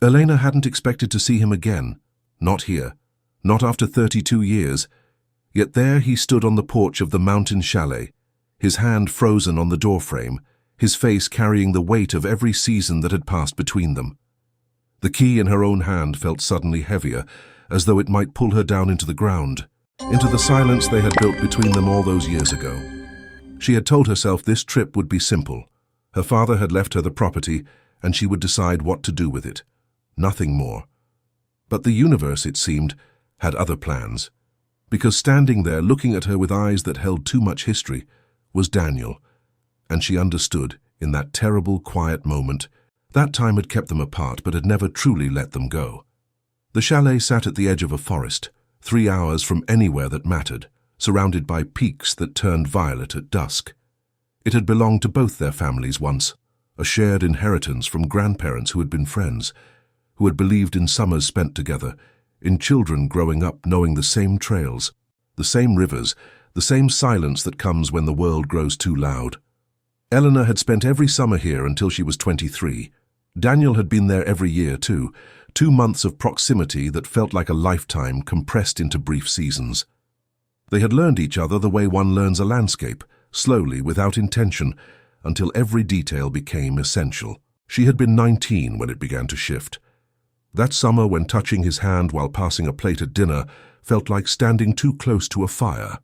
Elena hadn't expected to see him again. Not here. Not after 32 years. Yet there he stood on the porch of the mountain chalet, his hand frozen on the doorframe, his face carrying the weight of every season that had passed between them. The key in her own hand felt suddenly heavier, as though it might pull her down into the ground, into the silence they had built between them all those years ago. She had told herself this trip would be simple. Her father had left her the property, and she would decide what to do with it. Nothing more. But the universe, it seemed, had other plans. Because standing there, looking at her with eyes that held too much history, was Daniel. And she understood, in that terrible, quiet moment, that time had kept them apart but had never truly let them go. The chalet sat at the edge of a forest, 3 hours from anywhere that mattered, surrounded by peaks that turned violet at dusk. It had belonged to both their families once, a shared inheritance from grandparents who had been friends, who had believed in summers spent together, in children growing up knowing the same trails, the same rivers, the same silence that comes when the world grows too loud. Eleanor had spent every summer here until she was 23. Daniel had been there every year too, 2 months of proximity that felt like a lifetime compressed into brief seasons. They had learned each other the way one learns a landscape, slowly, without intention, until every detail became essential. She had been 19 when it began to shift. That summer, when touching his hand while passing a plate at dinner felt like standing too close to a fire.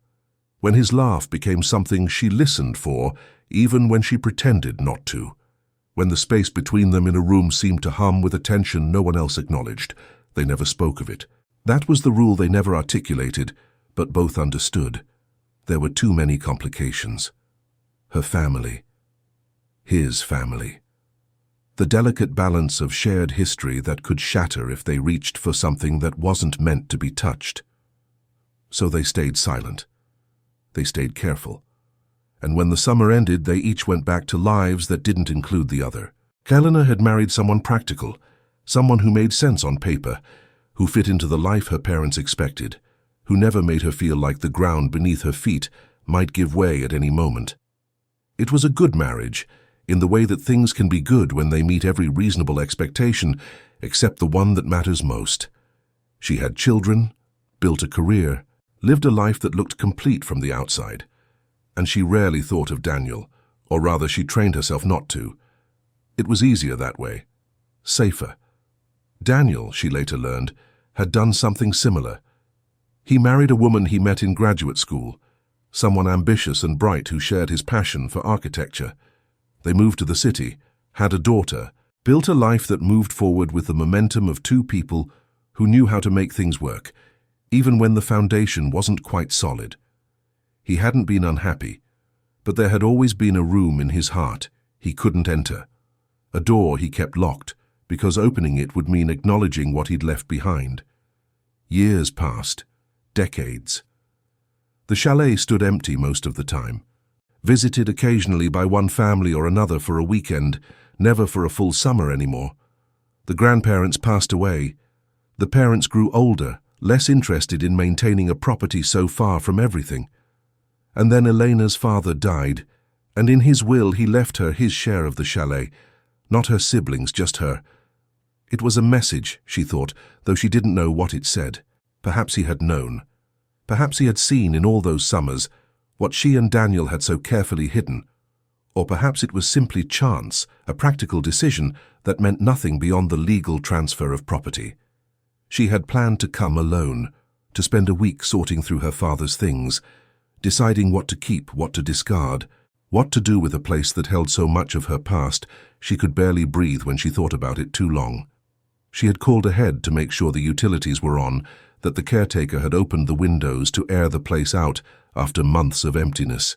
When his laugh became something she listened for, even when she pretended not to. When the space between them in a room seemed to hum with a tension no one else acknowledged, they never spoke of it. That was the rule they never articulated, but both understood. There were too many complications. Her family. His family. The delicate balance of shared history that could shatter if they reached for something that wasn't meant to be touched. So they stayed silent. They stayed careful. And when the summer ended, they each went back to lives that didn't include the other. Eleanor had married someone practical, someone who made sense on paper, who fit into the life her parents expected, who never made her feel like the ground beneath her feet might give way at any moment. It was a good marriage, in the way that things can be good when they meet every reasonable expectation, except the one that matters most. She had children, built a career, lived a life that looked complete from the outside. And she rarely thought of Daniel, or rather she trained herself not to. It was easier that way. Safer. Daniel, she later learned, had done something similar. He married a woman he met in graduate school, someone ambitious and bright who shared his passion for architecture. They moved to the city, had a daughter, built a life that moved forward with the momentum of two people who knew how to make things work, even when the foundation wasn't quite solid. He hadn't been unhappy, but there had always been a room in his heart he couldn't enter, a door he kept locked because opening it would mean acknowledging what he'd left behind. Years passed, decades. The chalet stood empty most of the time, visited occasionally by one family or another for a weekend, never for a full summer anymore. The grandparents passed away. The parents grew older, less interested in maintaining a property so far from everything. And then Elena's father died, and in his will he left her his share of the chalet, not her siblings, just her. It was a message, she thought, though she didn't know what it said. Perhaps he had known. Perhaps he had seen in all those summers what she and Daniel had so carefully hidden. Or perhaps it was simply chance, a practical decision that meant nothing beyond the legal transfer of property. She had planned to come alone, to spend a week sorting through her father's things, deciding what to keep, what to discard, what to do with a place that held so much of her past she could barely breathe when she thought about it too long. She had called ahead to make sure the utilities were on, that the caretaker had opened the windows to air the place out after months of emptiness.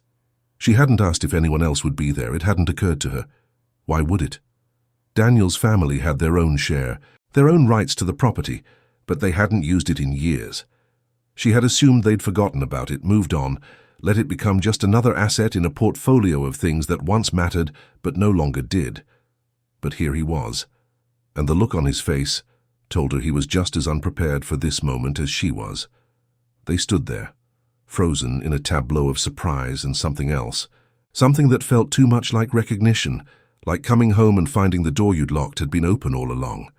She hadn't asked if anyone else would be there. It hadn't occurred to her. Why would it? Daniel's family had their own share, their own rights to the property, but they hadn't used it in years. She had assumed they'd forgotten about it, moved on, let it become just another asset in a portfolio of things that once mattered but no longer did. But here he was, and the look on his face told her he was just as unprepared for this moment as she was. They stood there, frozen in a tableau of surprise and something else, something that felt too much like recognition, like coming home and finding the door you'd locked had been open all along.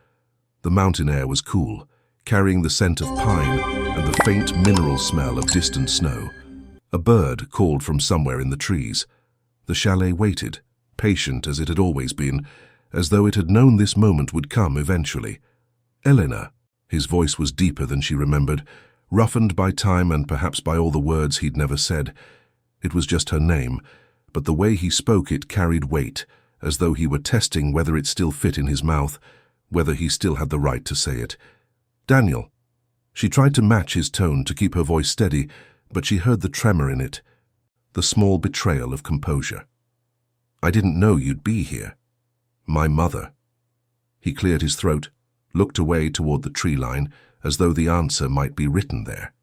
The mountain air was cool, carrying the scent of pine and the faint mineral smell of distant snow. A bird called from somewhere in the trees. The chalet waited, patient as it had always been, as though it had known this moment would come eventually. Elena. His voice was deeper than she remembered, roughened by time and perhaps by all the words he'd never said. It was just her name, but the way he spoke it carried weight, as though he were testing whether it still fit in his mouth, whether he still had the right to say it. Daniel. She tried to match his tone to keep her voice steady, but she heard the tremor in it, the small betrayal of composure. I didn't know you'd be here. My mother. He cleared his throat, looked away toward the tree line, as though the answer might be written there.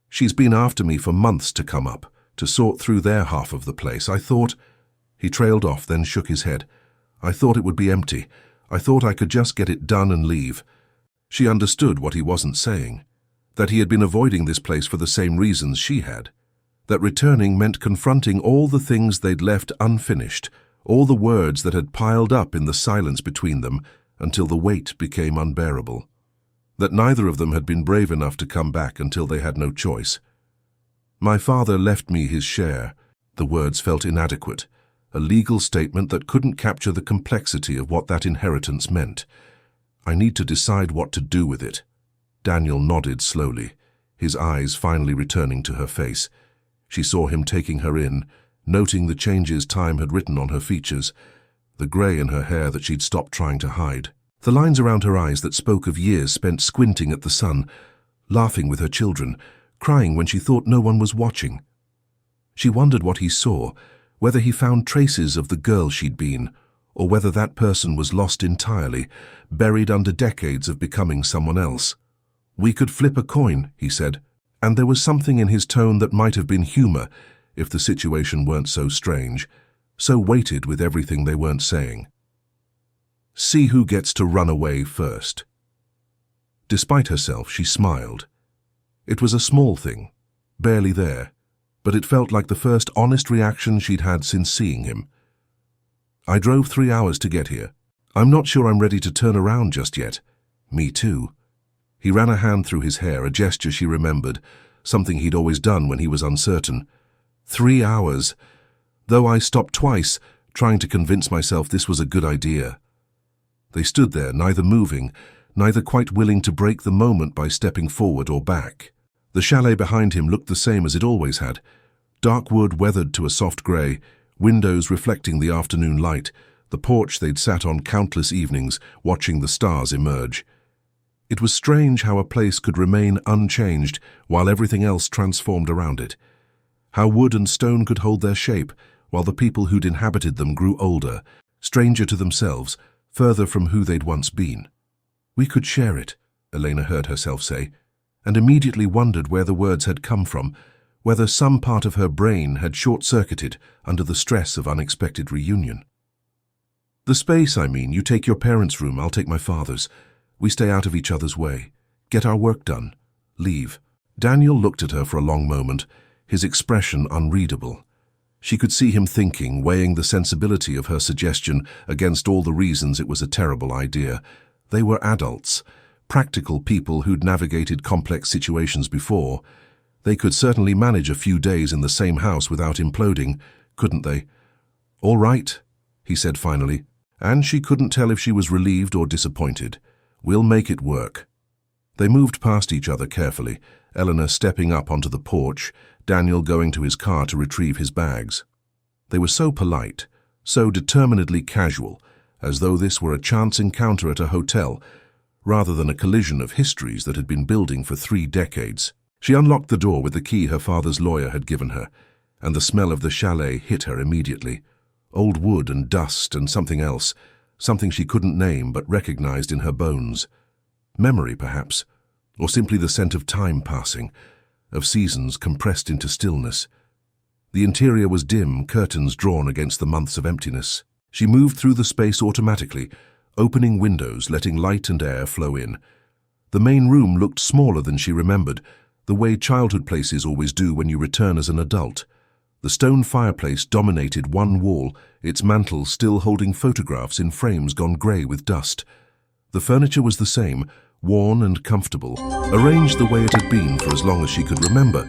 She's been after me for months to come up, to sort through their half of the place. I thought... He trailed off, then shook his head. I thought it would be empty. I thought I could just get it done and leave. She understood what he wasn't saying, that he had been avoiding this place for the same reasons she had, that returning meant confronting all the things they'd left unfinished, all the words that had piled up in the silence between them until the weight became unbearable, that neither of them had been brave enough to come back until they had no choice. My father left me his share. The words felt inadequate, a legal statement that couldn't capture the complexity of what that inheritance meant. I need to decide what to do with it. Daniel nodded slowly, his eyes finally returning to her face. She saw him taking her in, noting the changes time had written on her features, the grey in her hair that she'd stopped trying to hide, the lines around her eyes that spoke of years spent squinting at the sun, laughing with her children, crying when she thought no one was watching. She wondered what he saw, whether he found traces of the girl she'd been, or whether that person was lost entirely, buried under decades of becoming someone else. We could flip a coin, he said, and there was something in his tone that might have been humor if the situation weren't so strange, so weighted with everything they weren't saying. See who gets to run away first. Despite herself, she smiled. It was a small thing, barely there, but it felt like the first honest reaction she'd had since seeing him. I drove 3 hours to get here. I'm not sure I'm ready to turn around just yet. Me too. He ran a hand through his hair, a gesture she remembered, something he'd always done when he was uncertain. 3 hours. Though I stopped twice, trying to convince myself this was a good idea. They stood there, neither moving, neither quite willing to break the moment by stepping forward or back. The chalet behind him looked the same as it always had. Dark wood weathered to a soft grey, windows reflecting the afternoon light, the porch they'd sat on countless evenings, watching the stars emerge. It was strange how a place could remain unchanged while everything else transformed around it. How wood and stone could hold their shape, while the people who'd inhabited them grew older, stranger to themselves, further from who they'd once been. We could share it, Elena heard herself say, and immediately wondered where the words had come from, whether some part of her brain had short-circuited under the stress of unexpected reunion. The space, I mean. You take your parents' room, I'll take my father's. We stay out of each other's way. Get our work done. Leave. Daniel looked at her for a long moment, his expression unreadable. She could see him thinking, weighing the sensibility of her suggestion against all the reasons it was a terrible idea. They were adults, practical people who'd navigated complex situations before. They could certainly manage a few days in the same house without imploding, couldn't they? All right, he said finally, and she couldn't tell if she was relieved or disappointed. We'll make it work. They moved past each other carefully, Eleanor stepping up onto the porch, Daniel going to his car to retrieve his bags. They were so polite, so determinedly casual, as though this were a chance encounter at a hotel, rather than a collision of histories that had been building for 3 decades. She unlocked the door with the key her father's lawyer had given her, and the smell of the chalet hit her immediately. Old wood and dust and something else, something she couldn't name but recognized in her bones. Memory, perhaps, or simply the scent of time passing, of seasons compressed into stillness. The interior was dim, curtains drawn against the months of emptiness. She moved through the space automatically, opening windows, letting light and air flow in. The main room looked smaller than she remembered, the way childhood places always do when you return as an adult. The stone fireplace dominated one wall, its mantel still holding photographs in frames gone grey with dust. The furniture was the same, worn and comfortable, arranged the way it had been for as long as she could remember.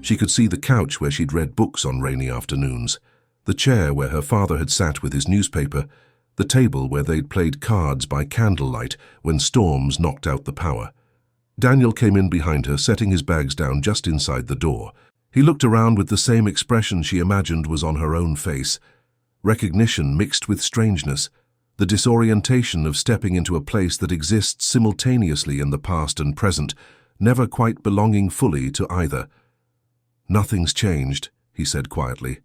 She could see the couch where she'd read books on rainy afternoons, the chair where her father had sat with his newspaper, the table where they'd played cards by candlelight when storms knocked out the power. Daniel came in behind her, setting his bags down just inside the door. He looked around with the same expression she imagined was on her own face. Recognition mixed with strangeness, the disorientation of stepping into a place that exists simultaneously in the past and present, never quite belonging fully to either. "Nothing's changed," he said quietly.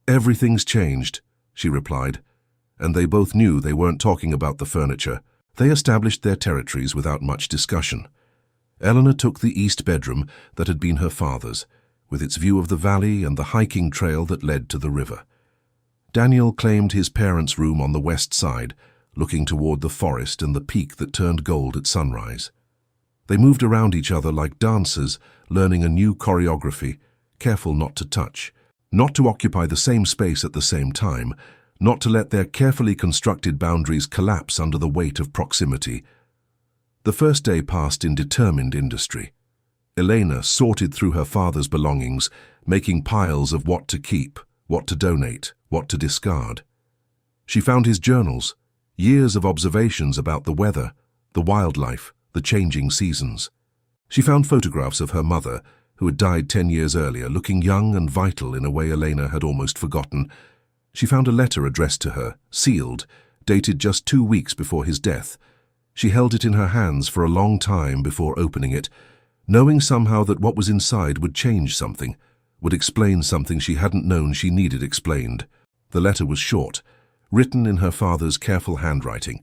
"Everything's changed," she replied, and they both knew they weren't talking about the furniture. They established their territories without much discussion. Eleanor took the east bedroom that had been her father's, with its view of the valley and the hiking trail that led to the river. Daniel claimed his parents' room on the west side, looking toward the forest and the peak that turned gold at sunrise. They moved around each other like dancers, learning a new choreography, careful not to touch, not to occupy the same space at the same time, not to let their carefully constructed boundaries collapse under the weight of proximity. The first day passed in determined industry. Elena sorted through her father's belongings, making piles of what to keep, what to donate, what to discard. She found his journals, years of observations about the weather, the wildlife, the changing seasons. She found photographs of her mother, who had died 10 years earlier, looking young and vital in a way Elena had almost forgotten. She found a letter addressed to her, sealed, dated just 2 weeks before his death. She held it in her hands for a long time before opening it, knowing somehow that what was inside would change something, would explain something she hadn't known she needed explained. The letter was short, written in her father's careful handwriting,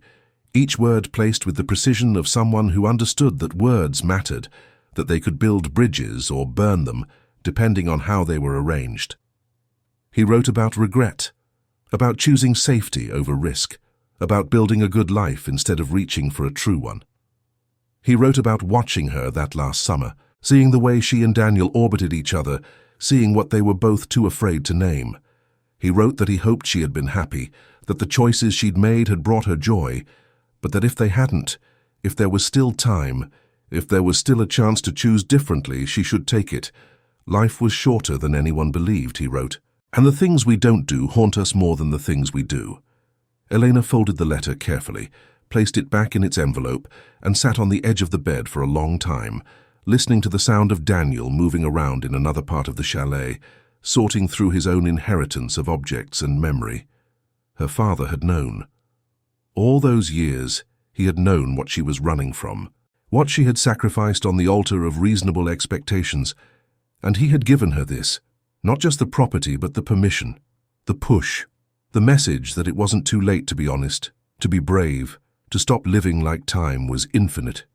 each word placed with the precision of someone who understood that words mattered, that they could build bridges or burn them, depending on how they were arranged. He wrote about regret, about choosing safety over risk, about building a good life instead of reaching for a true one. He wrote about watching her that last summer, seeing the way she and Daniel orbited each other, seeing what they were both too afraid to name. He wrote that he hoped she had been happy, that the choices she'd made had brought her joy, but that if they hadn't, if there was still time, if there was still a chance to choose differently, she should take it. Life was shorter than anyone believed, he wrote. And the things we don't do haunt us more than the things we do. Elena folded the letter carefully, placed it back in its envelope, and sat on the edge of the bed for a long time, listening to the sound of Daniel moving around in another part of the chalet, sorting through his own inheritance of objects and memory. Her father had known. All those years, he had known what she was running from, what she had sacrificed on the altar of reasonable expectations, and he had given her this. Not just the property, but the permission, the push, the message that it wasn't too late to be honest, to be brave, to stop living like time was infinite.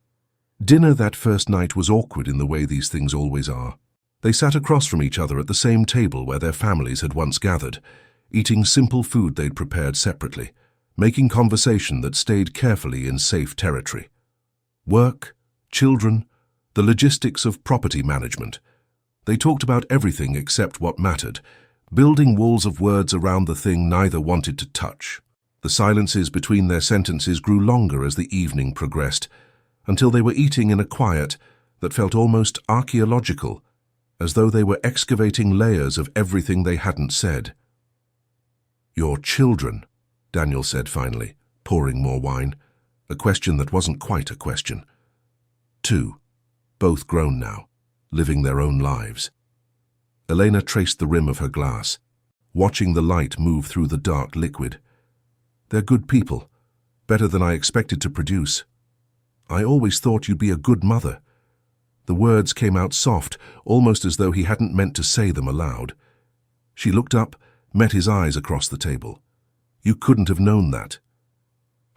Dinner that first night was awkward in the way these things always are. They sat across from each other at the same table where their families had once gathered, eating simple food they'd prepared separately, making conversation that stayed carefully in safe territory. Work, children, the logistics of property management. They talked about everything except what mattered, building walls of words around the thing neither wanted to touch. The silences between their sentences grew longer as the evening progressed, until they were eating in a quiet that felt almost archaeological, as though they were excavating layers of everything they hadn't said. "Your children," Daniel said finally, pouring more wine, a question that wasn't quite a question. 2, both grown now, living their own lives. Elena traced the rim of her glass, watching the light move through the dark liquid. "They're good people, better than I expected to produce. I always thought you'd be a good mother." The words came out soft, almost as though he hadn't meant to say them aloud. She looked up, met his eyes across the table. "You couldn't have known that."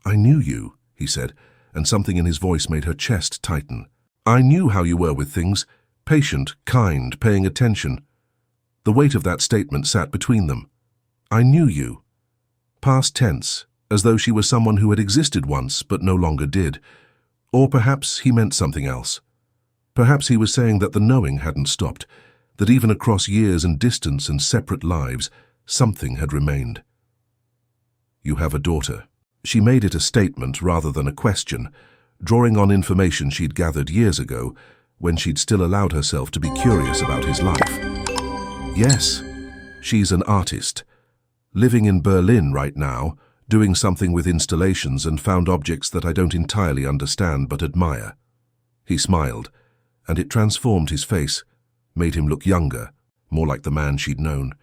"I knew you," he said, and something in his voice made her chest tighten. "I knew how you were with things, patient, kind, paying attention." The weight of that statement sat between them. "I knew you." Past tense, as though she was someone who had existed once but no longer did. Or perhaps he meant something else. Perhaps he was saying that the knowing hadn't stopped, that even across years and distance and separate lives, something had remained. "You have a daughter," She made it a statement rather than a question, drawing on information she'd gathered years ago when she'd still allowed herself to be curious about his life. Yes, she's an artist, living in Berlin right now, doing something with installations and found objects that I don't entirely understand but admire. He smiled, and it transformed his face, made him look younger, more like the man she'd known.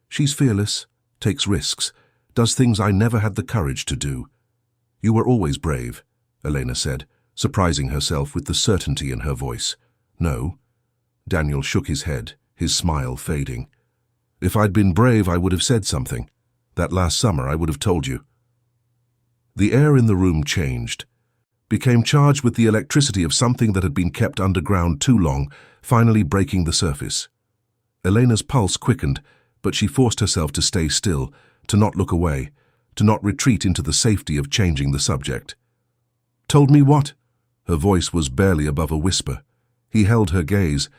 She's fearless, takes risks, does things I never had the courage to do. You were always brave, Elena said, surprising herself with the certainty in her voice. No. Daniel shook his head, his smile fading. If I'd been brave, I would have said something. That last summer, I would have told you. The air in the room changed, became charged with the electricity of something that had been kept underground too long, finally breaking the surface. Elena's pulse quickened, but she forced herself to stay still, to not look away, to not retreat into the safety of changing the subject. Told me what? Her voice was barely above a whisper. He held her gaze,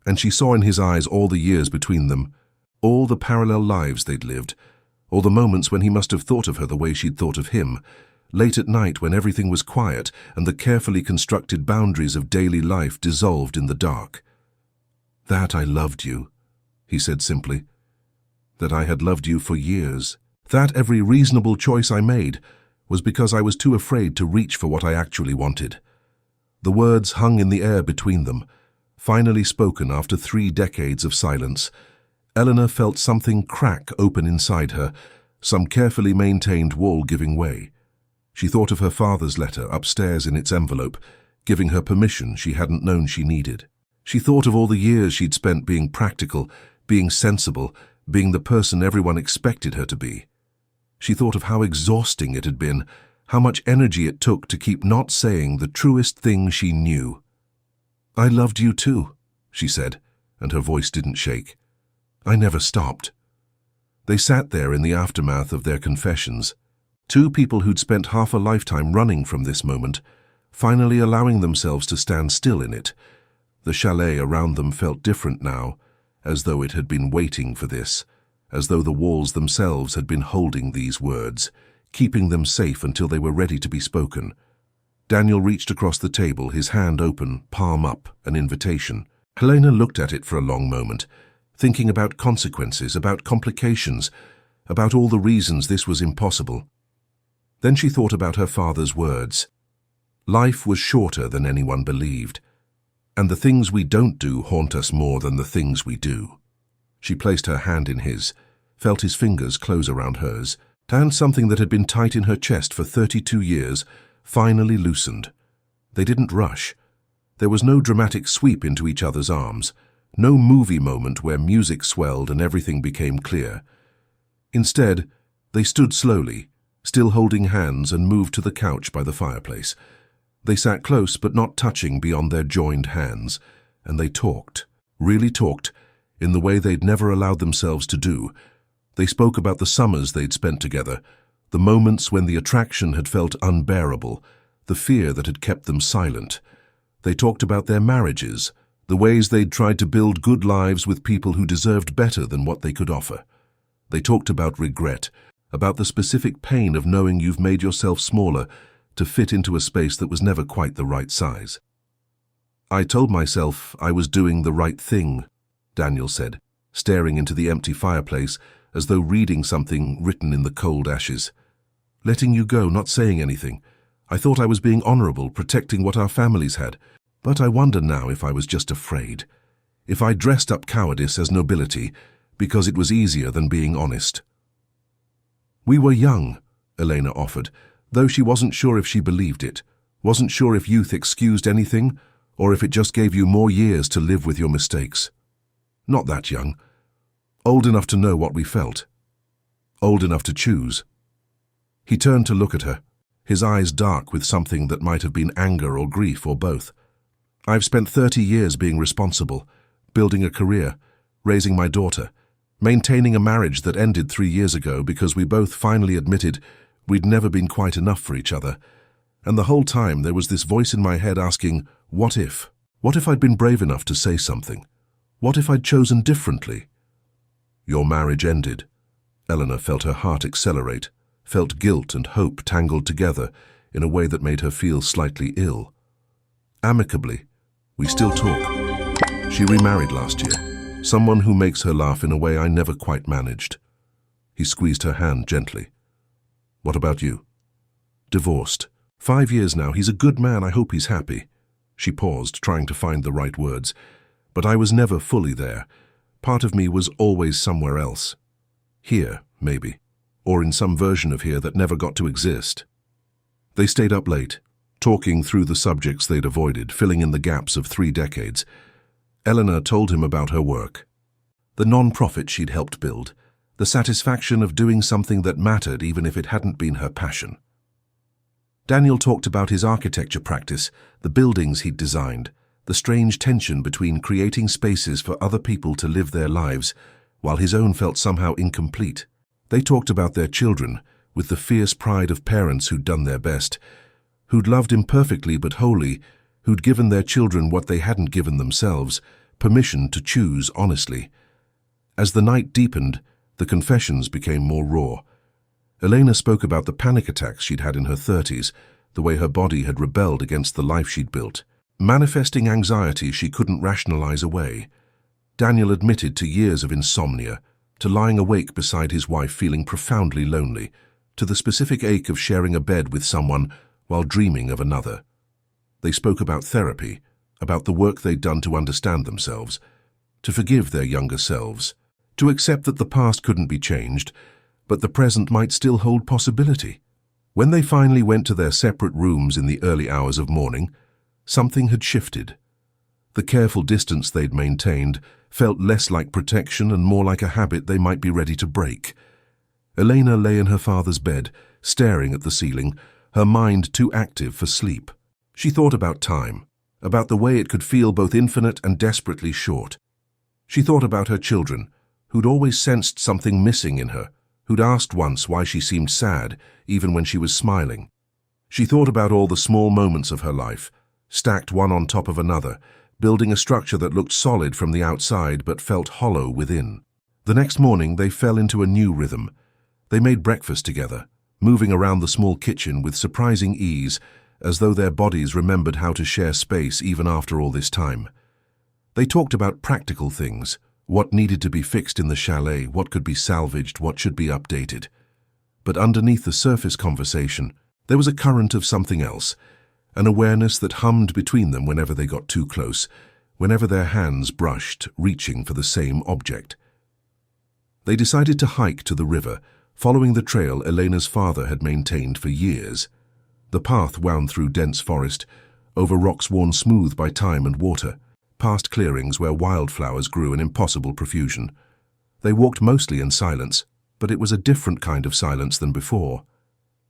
and she saw in his eyes all the years between them, all the parallel lives they'd lived, all the moments when he must have thought of her the way she'd thought of him, late at night when everything was quiet and the carefully constructed boundaries of daily life dissolved in the dark. That I loved you, he said simply. That I had loved you for years. That every reasonable choice I made was because I was too afraid to reach for what I actually wanted. The words hung in the air between them, finally spoken after 3 decades of silence. Eleanor felt something crack open inside her, some carefully maintained wall giving way. She thought of her father's letter upstairs in its envelope, giving her permission she hadn't known she needed. She thought of all the years she'd spent being practical, being sensible, being the person everyone expected her to be. She thought of how exhausting it had been, how much energy it took to keep not saying the truest thing she knew. I loved you too, she said, and her voice didn't shake. I never stopped. They sat there in the aftermath of their confessions, 2 people who'd spent half a lifetime running from this moment, finally allowing themselves to stand still in it. The chalet around them felt different now, as though it had been waiting for this, as though the walls themselves had been holding these words, keeping them safe until they were ready to be spoken. Daniel reached across the table, his hand open, palm up, an invitation. Helena looked at it for a long moment, thinking about consequences, about complications, about all the reasons this was impossible. Then she thought about her father's words. Life was shorter than anyone believed, and the things we don't do haunt us more than the things we do. She placed her hand in his, felt his fingers close around hers, and something that had been tight in her chest for 32 years finally loosened. They didn't rush. There was no dramatic sweep into each other's arms, no movie moment where music swelled and everything became clear. Instead, they stood slowly, still holding hands, and moved to the couch by the fireplace. They sat close but not touching beyond their joined hands, and they talked, really talked, in the way they'd never allowed themselves to do. They spoke about the summers they'd spent together, the moments when the attraction had felt unbearable, the fear that had kept them silent. They talked about their marriages, the ways they'd tried to build good lives with people who deserved better than what they could offer. They talked about regret, about the specific pain of knowing you've made yourself smaller to fit into a space that was never quite the right size. I told myself I was doing the right thing, Daniel said, staring into the empty fireplace as though reading something written in the cold ashes. Letting you go, not saying anything. I thought I was being honorable, protecting what our families had. But I wonder now if I was just afraid. If I dressed up cowardice as nobility because it was easier than being honest. We were young, Elena offered, though she wasn't sure if she believed it, wasn't sure if youth excused anything, or if it just gave you more years to live with your mistakes. Not that young. Old enough to know what we felt. Old enough to choose. He turned to look at her, his eyes dark with something that might have been anger or grief or both. I've spent 30 years being responsible, building a career, raising my daughter, maintaining a marriage that ended 3 years ago because we both finally admitted we'd never been quite enough for each other. And the whole time there was this voice in my head asking, what if? What if I'd been brave enough to say something? What if I'd chosen differently? Your marriage ended. Eleanor felt her heart accelerate, felt guilt and hope tangled together in a way that made her feel slightly ill. Amicably, we still talk. She remarried last year, someone who makes her laugh in a way I never quite managed. He squeezed her hand gently. What about you? Divorced. 5 years now. He's a good man. I hope he's happy. She paused, trying to find the right words. But I was never fully there. Part of me was always somewhere else. Here, maybe. Or in some version of here that never got to exist. They stayed up late, talking through the subjects they'd avoided, filling in the gaps of 3 decades. Eleanor told him about her work. The non-profit she'd helped build. The satisfaction of doing something that mattered even if it hadn't been her passion. Daniel talked about his architecture practice, the buildings he'd designed, the strange tension between creating spaces for other people to live their lives, while his own felt somehow incomplete. They talked about their children, with the fierce pride of parents who'd done their best, who'd loved imperfectly but wholly, who'd given their children what they hadn't given themselves, permission to choose honestly. As the night deepened, the confessions became more raw. Elena spoke about the panic attacks she'd had in her 30s, the way her body had rebelled against the life she'd built, manifesting anxiety she couldn't rationalize away. Daniel admitted to years of insomnia, to lying awake beside his wife feeling profoundly lonely, to the specific ache of sharing a bed with someone while dreaming of another. They spoke about therapy, about the work they'd done to understand themselves, to forgive their younger selves, to accept that the past couldn't be changed, but the present might still hold possibility. When they finally went to their separate rooms in the early hours of morning, something had shifted. The careful distance they'd maintained felt less like protection and more like a habit they might be ready to break. Elena lay in her father's bed, staring at the ceiling, her mind too active for sleep. She thought about time, about the way it could feel both infinite and desperately short. She thought about her children, who'd always sensed something missing in her, who'd asked once why she seemed sad, even when she was smiling. She thought about all the small moments of her life, stacked one on top of another, building a structure that looked solid from the outside but felt hollow within. The next morning they fell into a new rhythm. They made breakfast together, moving around the small kitchen with surprising ease, as though their bodies remembered how to share space even after all this time. They talked about practical things, what needed to be fixed in the chalet, what could be salvaged, what should be updated. But underneath the surface conversation, there was a current of something else, an awareness that hummed between them whenever they got too close, whenever their hands brushed, reaching for the same object. They decided to hike to the river, following the trail Elena's father had maintained for years. The path wound through dense forest, over rocks worn smooth by time and water, past clearings where wildflowers grew in impossible profusion. They walked mostly in silence, but it was a different kind of silence than before.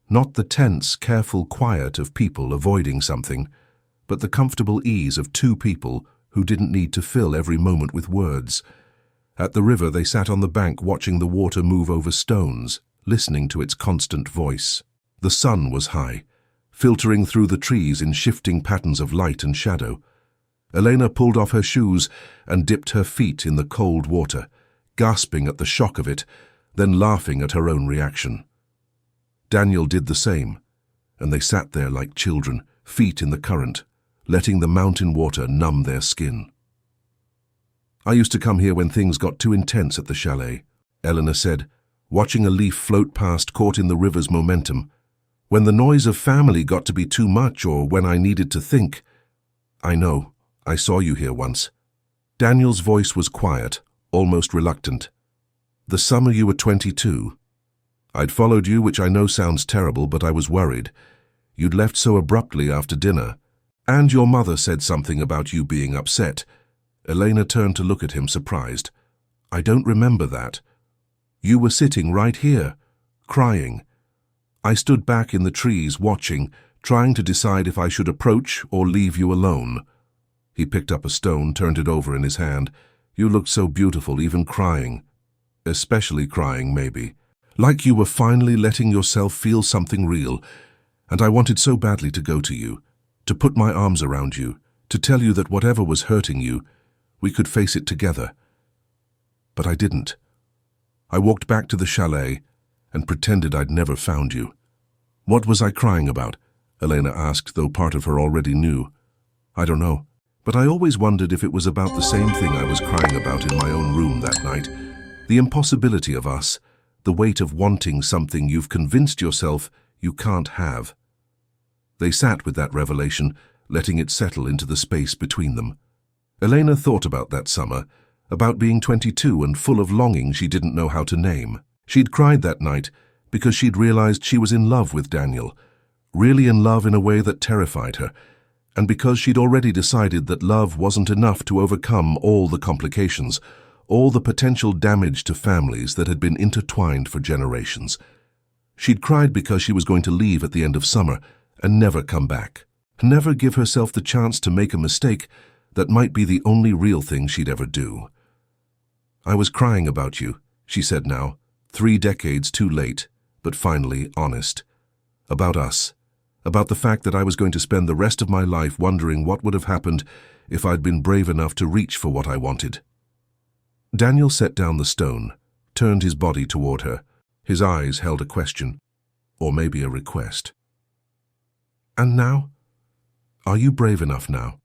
Not the tense, careful quiet of people avoiding something, but the comfortable ease of 2 people who didn't need to fill every moment with words. At the river they sat on the bank watching the water move over stones, listening to its constant voice. The sun was high, filtering through the trees in shifting patterns of light and shadow. Elena pulled off her shoes and dipped her feet in the cold water, gasping at the shock of it, then laughing at her own reaction. Daniel did the same, and they sat there like children, feet in the current, letting the mountain water numb their skin. I used to come here when things got too intense at the chalet, Eleanor said, watching a leaf float past caught in the river's momentum. When the noise of family got to be too much or when I needed to think. I know. I saw you here once. Daniel's voice was quiet, almost reluctant. The summer you were 22. I'd followed you, which I know sounds terrible, but I was worried. You'd left so abruptly after dinner. And your mother said something about you being upset. Elena turned to look at him, surprised. I don't remember that. You were sitting right here, crying. I stood back in the trees, watching, trying to decide if I should approach or leave you alone. He picked up a stone, turned it over in his hand. You looked so beautiful, even crying. Especially crying, maybe. Like you were finally letting yourself feel something real. And I wanted so badly to go to you, to put my arms around you, to tell you that whatever was hurting you, we could face it together. But I didn't. I walked back to the chalet, and pretended I'd never found you. What was I crying about? Elena asked, though part of her already knew. I don't know, but I always wondered if it was about the same thing I was crying about in my own room that night. The impossibility of us, the weight of wanting something you've convinced yourself you can't have. They sat with that revelation, letting it settle into the space between them. Elena thought about that summer, about being 22 and full of longing she didn't know how to name. She'd cried that night because she'd realized she was in love with Daniel, really in love in a way that terrified her, and because she'd already decided that love wasn't enough to overcome all the complications, all the potential damage to families that had been intertwined for generations. She'd cried because she was going to leave at the end of summer and never come back, never give herself the chance to make a mistake that might be the only real thing she'd ever do. I was crying about you, she said now, 3 decades too late, but finally honest. About us, about the fact that I was going to spend the rest of my life wondering what would have happened if I'd been brave enough to reach for what I wanted. Daniel set down the stone, turned his body toward her. His eyes held a question, or maybe a request. And now? Are you brave enough now?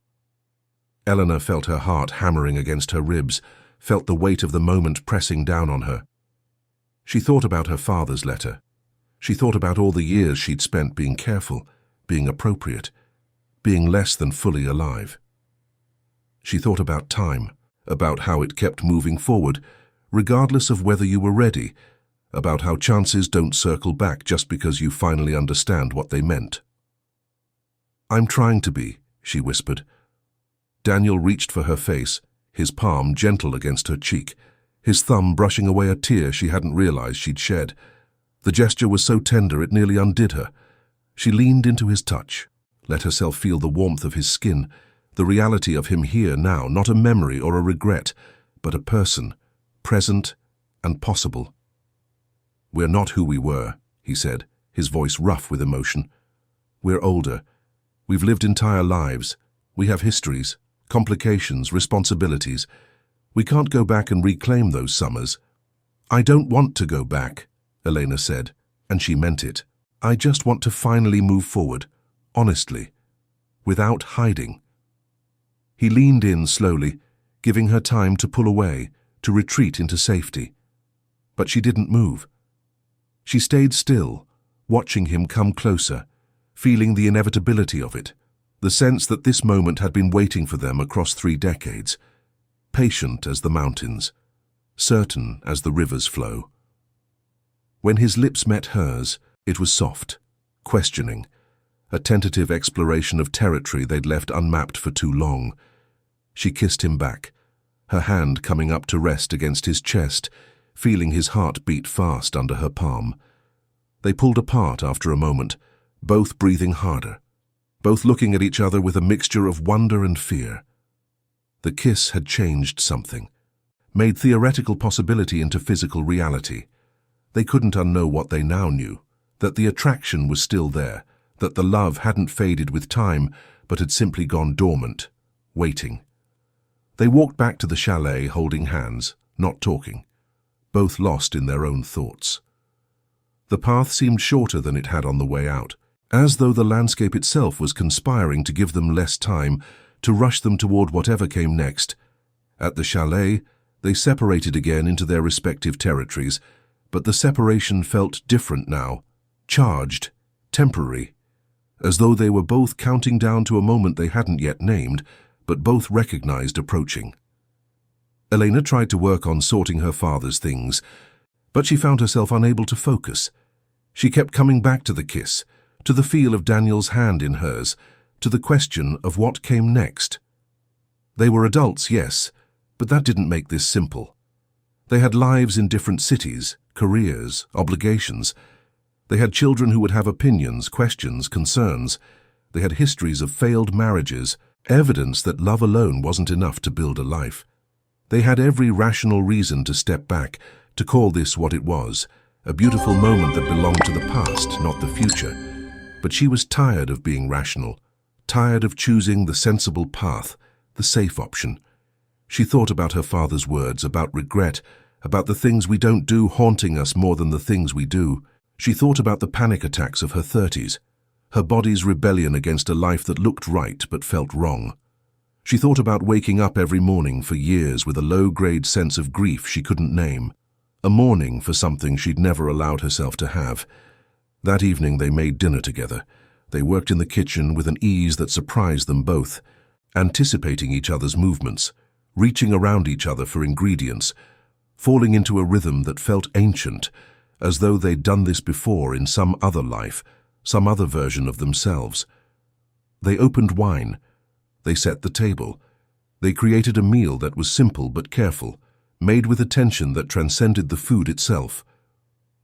Eleanor felt her heart hammering against her ribs, felt the weight of the moment pressing down on her. She thought about her father's letter. She thought about all the years she'd spent being careful, being appropriate, being less than fully alive. She thought about time, about how it kept moving forward, regardless of whether you were ready, about how chances don't circle back just because you finally understand what they meant. I'm trying to be, she whispered. Daniel reached for her face, his palm gentle against her cheek, his thumb brushing away a tear she hadn't realized she'd shed. The gesture was so tender it nearly undid her. She leaned into his touch, let herself feel the warmth of his skin, the reality of him here now, not a memory or a regret, but a person, present and possible. We're not who we were, he said, his voice rough with emotion. We're older. We've lived entire lives. We have histories, complications, responsibilities. We can't go back and reclaim those summers. I don't want to go back, Elena said, and she meant it. I just want to finally move forward, honestly, without hiding. He leaned in slowly, giving her time to pull away, to retreat into safety. But she didn't move. She stayed still, watching him come closer, feeling the inevitability of it, the sense that this moment had been waiting for them across 3 decades, patient as the mountains, certain as the rivers flow. When his lips met hers, it was soft, questioning, a tentative exploration of territory they'd left unmapped for too long. She kissed him back, her hand coming up to rest against his chest, feeling his heart beat fast under her palm. They pulled apart after a moment, both breathing harder, both looking at each other with a mixture of wonder and fear. The kiss had changed something, made theoretical possibility into physical reality. They couldn't unknow what they now knew, that the attraction was still there, that the love hadn't faded with time, but had simply gone dormant, waiting. They walked back to the chalet holding hands, not talking, both lost in their own thoughts. The path seemed shorter than it had on the way out, as though the landscape itself was conspiring to give them less time, to rush them toward whatever came next. At the chalet, they separated again into their respective territories, but the separation felt different now, charged, temporary, as though they were both counting down to a moment they hadn't yet named, but both recognized approaching. Elena tried to work on sorting her father's things, but she found herself unable to focus. She kept coming back to the kiss, to the feel of Daniel's hand in hers, to the question of what came next. They were adults, yes, but that didn't make this simple. They had lives in different cities, careers, obligations. They had children who would have opinions, questions, concerns. They had histories of failed marriages, evidence that love alone wasn't enough to build a life. They had every rational reason to step back, to call this what it was, a beautiful moment that belonged to the past, not the future. But she was tired of being rational, tired of choosing the sensible path, the safe option. She thought about her father's words, about regret, about the things we don't do haunting us more than the things we do. She thought about the panic attacks of her 30s, her body's rebellion against a life that looked right but felt wrong. She thought about waking up every morning for years with a low-grade sense of grief she couldn't name, a mourning for something she'd never allowed herself to have. That evening they made dinner together. They worked in the kitchen with an ease that surprised them both, anticipating each other's movements, reaching around each other for ingredients, falling into a rhythm that felt ancient, as though they'd done this before in some other life, some other version of themselves. They opened wine. They set the table. They created a meal that was simple but careful, made with attention that transcended the food itself.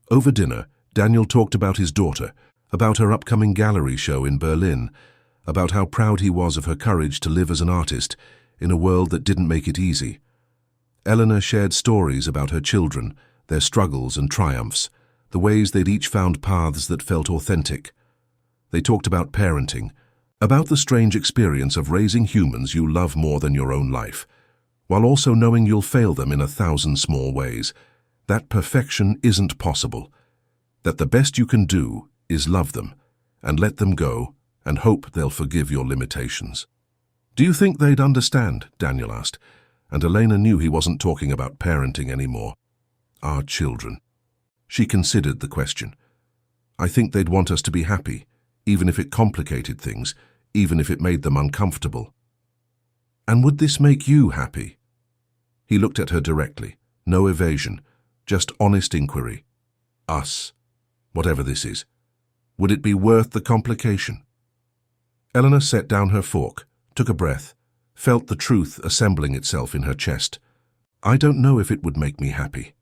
Over dinner, Daniel talked about his daughter, about her upcoming gallery show in Berlin, about how proud he was of her courage to live as an artist in a world that didn't make it easy. Eleanor shared stories about her children, their struggles and triumphs, the ways they'd each found paths that felt authentic. They talked about parenting, about the strange experience of raising humans you love more than your own life, while also knowing you'll fail them in 1,000 small ways, that perfection isn't possible, that the best you can do is love them and let them go and hope they'll forgive your limitations. "Do you think they'd understand?" Daniel asked, and Elena knew he wasn't talking about parenting anymore. "Our children." She considered the question. "I think they'd want us to be happy, even if it complicated things, even if it made them uncomfortable." "And would this make you happy?" He looked at her directly, no evasion, just honest inquiry. "Us, whatever this is. Would it be worth the complication?" Eleanor set down her fork, took a breath, felt the truth assembling itself in her chest. "I don't know if it would make me happy.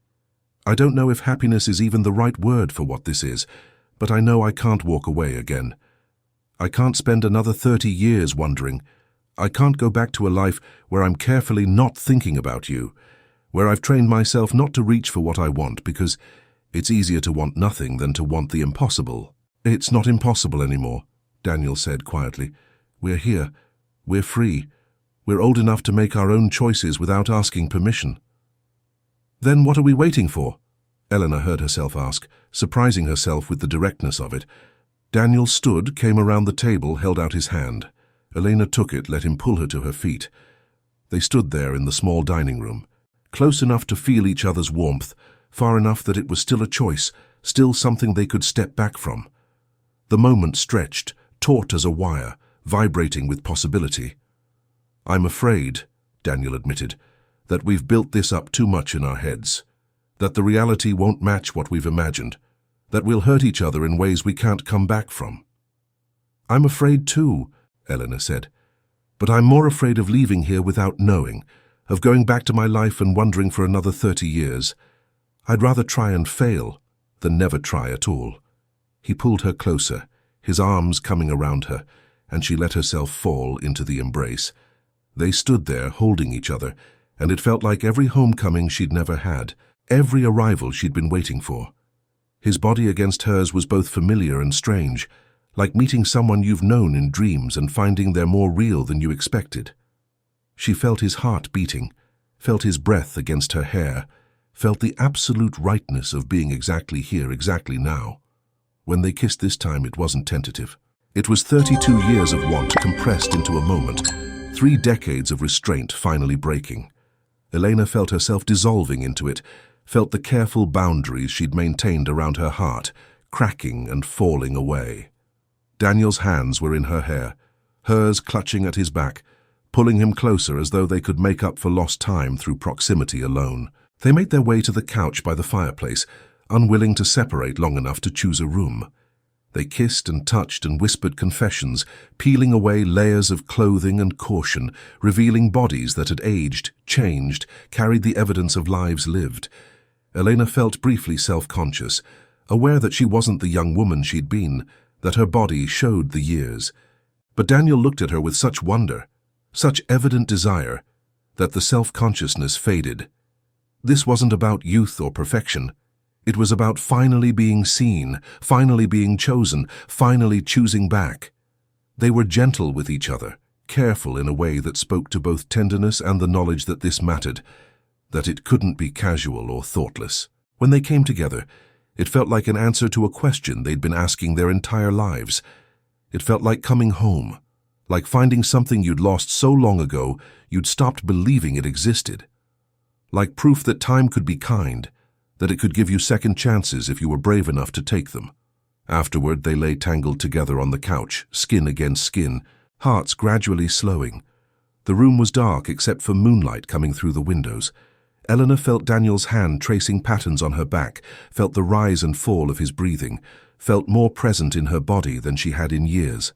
I don't know if happiness is even the right word for what this is, but I know I can't walk away again. I can't spend another 30 years wondering. I can't go back to a life where I'm carefully not thinking about you, where I've trained myself not to reach for what I want because it's easier to want nothing than to want the impossible." "It's not impossible anymore," Daniel said quietly. "We're here. We're free. We're old enough to make our own choices without asking permission." "Then what are we waiting for?" Eleanor heard herself ask, surprising herself with the directness of it. Daniel stood, came around the table, held out his hand. Elena took it, let him pull her to her feet. They stood there in the small dining room, close enough to feel each other's warmth, far enough that it was still a choice, still something they could step back from. The moment stretched, taut as a wire, vibrating with possibility. "I'm afraid," Daniel admitted, "that we've built this up too much in our heads, that the reality won't match what we've imagined, that we'll hurt each other in ways we can't come back from." "I'm afraid too," Eleanor said, "but I'm more afraid of leaving here without knowing, of going back to my life and wondering for another 30 years. I'd rather try and fail than never try at all." He pulled her closer, his arms coming around her, and she let herself fall into the embrace. They stood there holding each other, and it felt like every homecoming she'd never had, every arrival she'd been waiting for. His body against hers was both familiar and strange, like meeting someone you've known in dreams and finding they're more real than you expected. She felt his heart beating, felt his breath against her hair, felt the absolute rightness of being exactly here, exactly now. When they kissed this time, it wasn't tentative. It was 32 years of want compressed into a moment, 3 decades of restraint finally breaking. Elena felt herself dissolving into it, felt the careful boundaries she'd maintained around her heart, cracking and falling away. Daniel's hands were in her hair, hers clutching at his back, pulling him closer as though they could make up for lost time through proximity alone. They made their way to the couch by the fireplace, unwilling to separate long enough to choose a room. They kissed and touched and whispered confessions, peeling away layers of clothing and caution, revealing bodies that had aged, changed, carried the evidence of lives lived. Elena felt briefly self-conscious, aware that she wasn't the young woman she'd been, that her body showed the years. But Daniel looked at her with such wonder, such evident desire, that the self-consciousness faded. This wasn't about youth or perfection. It was about finally being seen, finally being chosen, finally choosing back. They were gentle with each other, careful in a way that spoke to both tenderness and the knowledge that this mattered. that it couldn't be casual or thoughtless. When they came together, it felt like an answer to a question they'd been asking their entire lives. It felt like coming home, like finding something you'd lost so long ago you'd stopped believing it existed. Like proof that time could be kind, that it could give you second chances if you were brave enough to take them. Afterward, they lay tangled together on the couch, skin against skin, hearts gradually slowing. The room was dark except for moonlight coming through the windows. Eleanor felt Daniel's hand tracing patterns on her back, felt the rise and fall of his breathing, felt more present in her body than she had in years.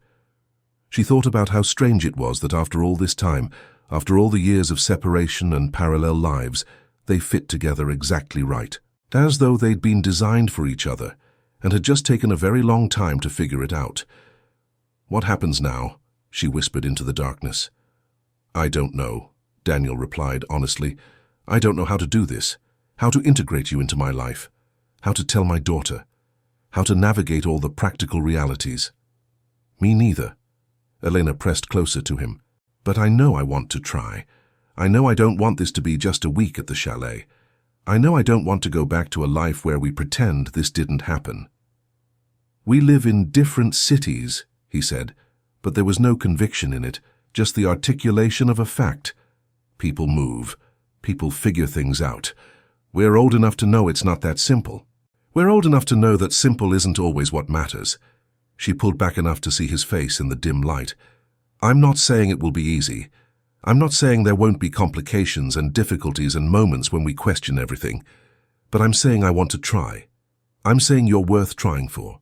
She thought about how strange it was that after all this time, after all the years of separation and parallel lives, they fit together exactly right, as though they'd been designed for each other and had just taken a very long time to figure it out. "What happens now?" she whispered into the darkness. "I don't know," Daniel replied honestly. "I don't know how to do this, how to integrate you into my life, how to tell my daughter, how to navigate all the practical realities." "Me neither." Elena pressed closer to him. "But I know I want to try. I know I don't want this to be just a week at the chalet. I know I don't want to go back to a life where we pretend this didn't happen." "We live in different cities," he said, but there was no conviction in it, just the articulation of a fact. "People move. People figure things out. We're old enough to know it's not that simple. We're old enough to know that simple isn't always what matters." She pulled back enough to see his face in the dim light. "I'm not saying it will be easy. I'm not saying there won't be complications and difficulties and moments when we question everything. But I'm saying I want to try. I'm saying you're worth trying for."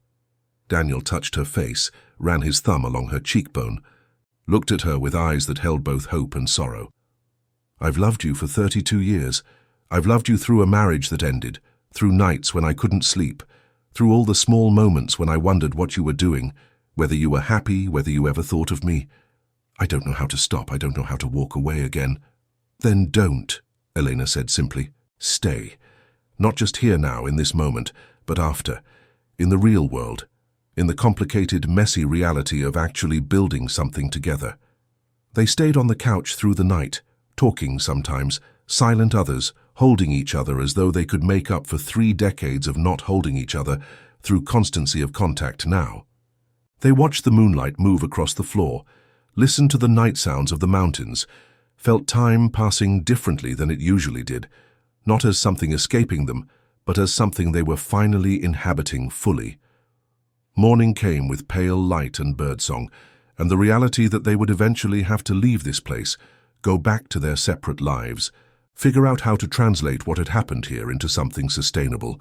Daniel touched her face, ran his thumb along her cheekbone, looked at her with eyes that held both hope and sorrow. "I've loved you for 32 years. I've loved you through a marriage that ended, through nights when I couldn't sleep, through all the small moments when I wondered what you were doing, whether you were happy, whether you ever thought of me. I don't know how to stop. I don't know how to walk away again." "Then don't," Elena said simply. "Stay. Not just here now, in this moment, but after, in the real world, in the complicated, messy reality of actually building something together." They stayed on the couch through the night, talking sometimes, silent others, holding each other as though they could make up for 3 decades of not holding each other through constancy of contact now. They watched the moonlight move across the floor, listened to the night sounds of the mountains, felt time passing differently than it usually did, not as something escaping them, but as something they were finally inhabiting fully. Morning came with pale light and birdsong, and the reality that they would eventually have to leave this place, go back to their separate lives, figure out how to translate what had happened here into something sustainable.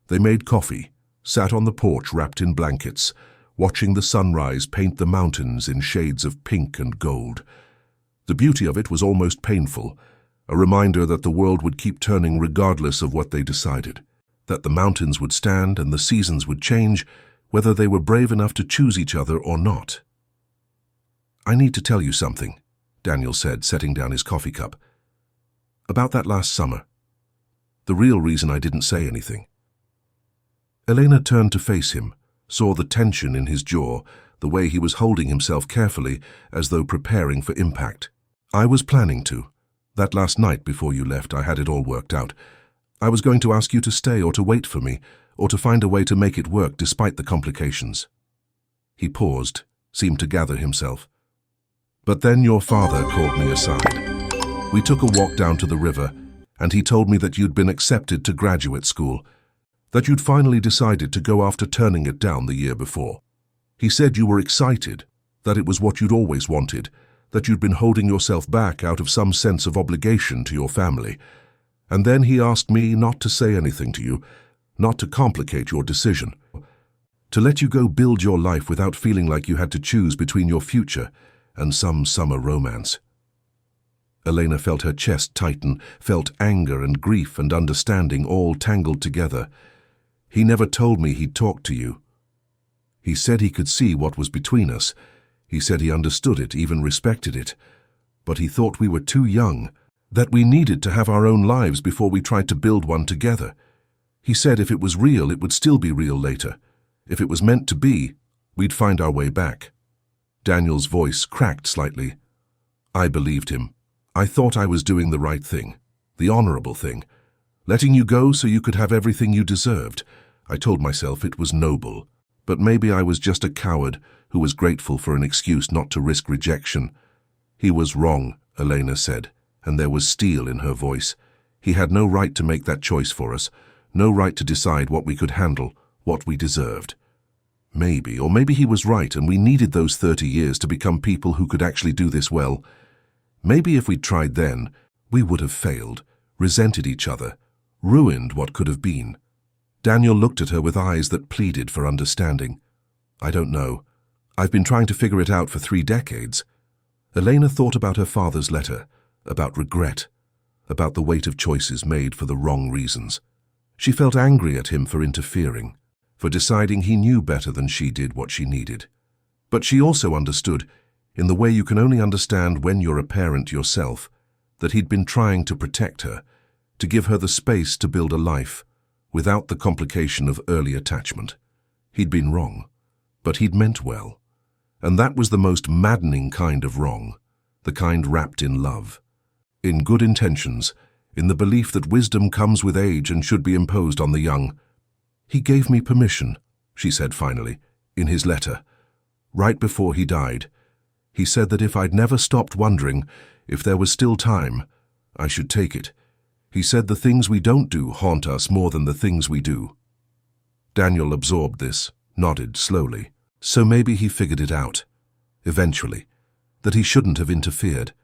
They made coffee, sat on the porch wrapped in blankets, watching the sunrise paint the mountains in shades of pink and gold. The beauty of it was almost painful, a reminder that the world would keep turning regardless of what they decided, that the mountains would stand and the seasons would change, whether they were brave enough to choose each other or not. "I need to tell you something," Daniel said, setting down his coffee cup. "About that last summer. The real reason I didn't say anything." Elena turned to face him, saw the tension in his jaw, the way he was holding himself carefully, as though preparing for impact. "I was planning to. That last night before you left, I had it all worked out. I was going to ask you to stay or to wait for me, or to find a way to make it work despite the complications." He paused, seemed to gather himself. "But then your father called me aside. We took a walk down to the river, and he told me that you'd been accepted to graduate school, that you'd finally decided to go after turning it down the year before. He said you were excited, that it was what you'd always wanted, that you'd been holding yourself back out of some sense of obligation to your family. And then he asked me not to say anything to you, not to complicate your decision, to let you go build your life without feeling like you had to choose between your future and some summer romance." Elena felt her chest tighten, felt anger and grief and understanding all tangled together. "He never told me he'd talked to you. He said he could see what was between us. He said he understood it, even respected it. But he thought we were too young, that we needed to have our own lives before we tried to build one together. He said if it was real, it would still be real later. If it was meant to be, we'd find our way back." Daniel's voice cracked slightly. "I believed him. I thought I was doing the right thing, the honorable thing. Letting you go so you could have everything you deserved. I told myself it was noble. But maybe I was just a coward who was grateful for an excuse not to risk rejection. He was wrong, Elena said, and there was steel in her voice. He had no right to make that choice for us, no right to decide what we could handle, what we deserved. Maybe, or maybe he was right and we needed those 30 years to become people who could actually do this well. Maybe if we'd tried then, we would have failed, resented each other, ruined what could have been. Daniel looked at her with eyes that pleaded for understanding. I don't know. I've been trying to figure it out for 3 decades. Elena thought about her father's letter, about regret, about the weight of choices made for the wrong reasons. She felt angry at him for interfering, for deciding he knew better than she did what she needed. But she also understood, in the way you can only understand when you're a parent yourself, that he'd been trying to protect her, to give her the space to build a life, without the complication of early attachment. He'd been wrong, but he'd meant well. And that was the most maddening kind of wrong, the kind wrapped in love, in good intentions, in the belief that wisdom comes with age and should be imposed on the young. He gave me permission, she said finally, in his letter. Right before he died, he said that if I'd never stopped wondering, if there was still time, I should take it. He said the things we don't do haunt us more than the things we do. Daniel absorbed this, nodded slowly. So maybe he figured it out, eventually, that he shouldn't have interfered.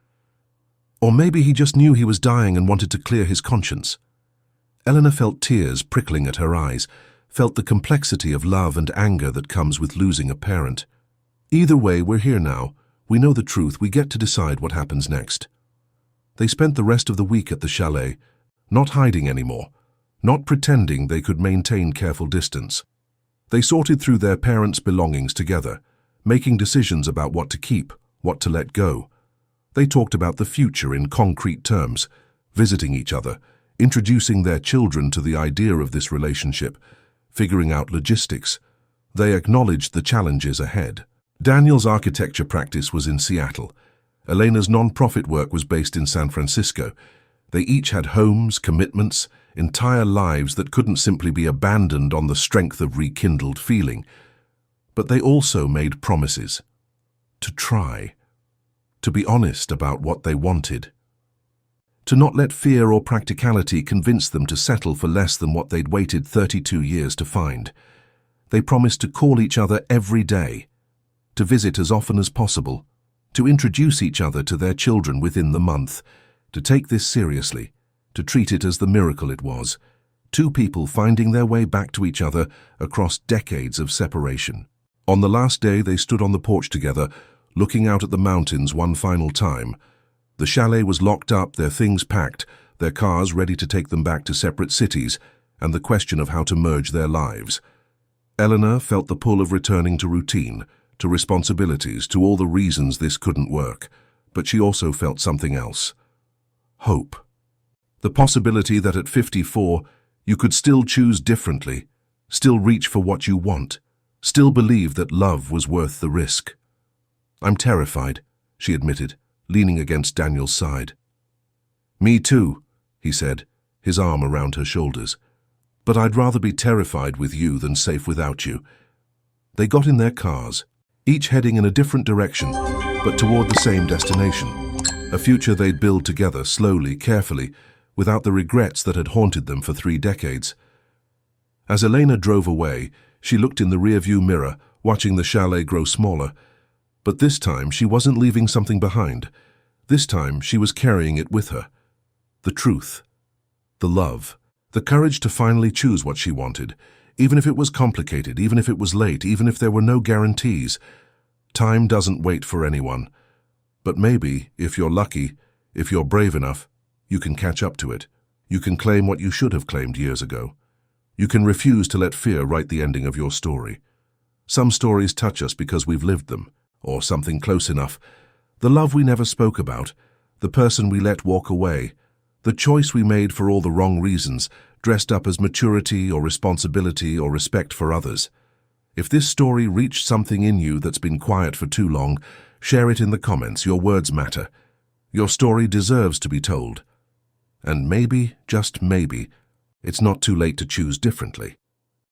Or maybe he just knew he was dying and wanted to clear his conscience. Eleanor felt tears prickling at her eyes, felt the complexity of love and anger that comes with losing a parent. Either way, we're here now. We know the truth. We get to decide what happens next. They spent the rest of the week at the chalet, not hiding anymore, not pretending they could maintain careful distance. They sorted through their parents' belongings together, making decisions about what to keep, what to let go. They talked about the future in concrete terms, visiting each other, introducing their children to the idea of this relationship, figuring out logistics. They acknowledged the challenges ahead. Daniel's architecture practice was in Seattle. Elena's non-profit work was based in San Francisco. They each had homes, commitments, entire lives that couldn't simply be abandoned on the strength of rekindled feeling. But they also made promises. To try. To be honest about what they wanted. To not let fear or practicality convince them to settle for less than what they'd waited 32 years to find. They promised to call each other every day, to visit as often as possible, to introduce each other to their children within the month, to take this seriously, to treat it as the miracle it was, 2 people finding their way back to each other across decades of separation. On the last day, they stood on the porch together, looking out at the mountains one final time. The chalet was locked up, their things packed, their cars ready to take them back to separate cities, and the question of how to merge their lives. Eleanor felt the pull of returning to routine, to responsibilities, to all the reasons this couldn't work, but she also felt something else. Hope. The possibility that at 54, you could still choose differently, still reach for what you want, still believe that love was worth the risk. I'm terrified, she admitted, leaning against Daniel's side. Me too, he said, his arm around her shoulders. But I'd rather be terrified with you than safe without you. They got in their cars, each heading in a different direction, but toward the same destination. A future they'd build together, slowly, carefully, without the regrets that had haunted them for 3 decades. As Elena drove away, she looked in the rearview mirror, watching the chalet grow smaller. But this time she wasn't leaving something behind. This time she was carrying it with her. The truth. The love. The courage to finally choose what she wanted, even if it was complicated, even if it was late, even if there were no guarantees. Time doesn't wait for anyone. But maybe, if you're lucky, if you're brave enough, you can catch up to it. You can claim what you should have claimed years ago. You can refuse to let fear write the ending of your story. Some stories touch us because we've lived them, or something close enough. The love we never spoke about, the person we let walk away, the choice we made for all the wrong reasons, dressed up as maturity or responsibility or respect for others. If this story reached something in you that's been quiet for too long, share it in the comments. Your words matter. Your story deserves to be told. And maybe, just maybe, it's not too late to choose differently.